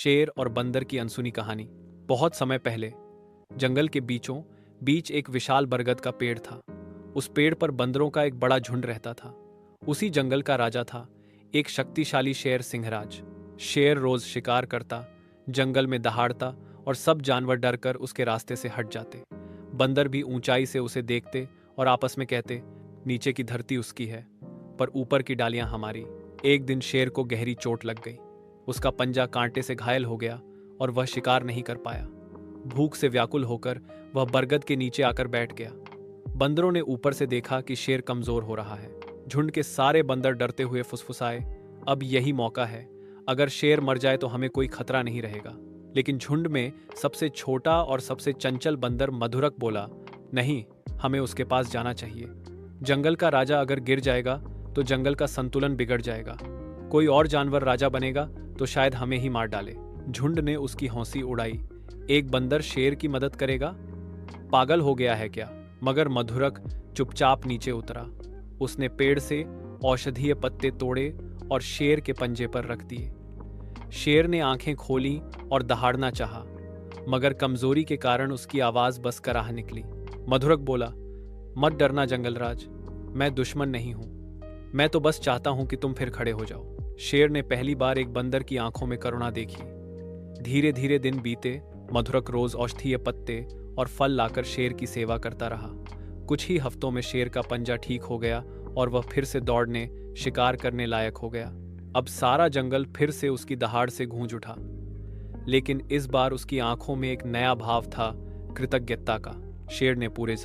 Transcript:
शेर और बंदर की अनसुनी कहानी। बहुत समय पहले जंगल के बीचों बीच एक विशाल बरगद का पेड़ था। उस पेड़ पर बंदरों का एक बड़ा झुंड रहता था। उसी जंगल का राजा था एक शक्तिशाली शेर सिंहराज। शेर रोज शिकार करता, जंगल में दहाड़ता और सब जानवर डरकर उसके रास्ते से हट जाते। बंदर भी ऊंचाई से उसे देखते और आपस में कहते, नीचे की धरती उसकी है पर ऊपर की डालियां हमारी। एक दिन शेर को गहरी चोट लग गई। उसका पंजा कांटे से घायल हो गया और वह शिकार नहीं कर पाया। भूख से व्याकुल होकर वह बरगद के नीचे आकर बैठ गया। बंदरों ने ऊपर से देखा कि शेर कमजोर हो रहा है। झुंड के सारे बंदर डरते हुए फुसफुसाए, अब यही मौका है। अगर शेर मर जाए तो हमें कोई खतरा नहीं रहेगा। लेकिन झुंड में सबसे छोटा और सबसे चंचल बंदर मधुरक बोला, नहीं, हमें उसके पास जाना चाहिए। जंगल का राजा अगर गिर जाएगा तो जंगल का संतुलन बिगड़ जाएगा। कोई और जानवर राजा बनेगा तो शायद हमें ही मार डाले। झुंड ने उसकी हौंसी उड़ाई, एक बंदर शेर की मदद करेगा? पागल हो गया है क्या? मगर मधुरक चुपचाप नीचे उतरा। उसने पेड़ से औषधीय पत्ते तोड़े और शेर के पंजे पर रख दिए। शेर ने आंखें खोली और दहाड़ना चाहा, मगर कमजोरी के कारण उसकी आवाज बस कराह निकली। मधुरक बोला, मत डरना जंगलराज, मैं दुश्मन नहीं हूं। मैं तो बस चाहता हूं कि तुम फिर खड़े हो जाओ। शेर ने पहली बार एक बंदर की आंखों में करुणा देखी। धीरे धीरे दिन बीते। मधुरक रोज औषधीय पत्ते और फल लाकर शेर की सेवा करता रहा। कुछ ही हफ्तों में शेर का पंजा ठीक हो गया और वह फिर से दौड़ने, शिकार करने लायक हो गया। अब सारा जंगल फिर से उसकी दहाड़ से गूंज उठा। लेकिन इस बार उसकी आंखों में एक नया भाव था, कृतज्ञता का। शेर ने पूरे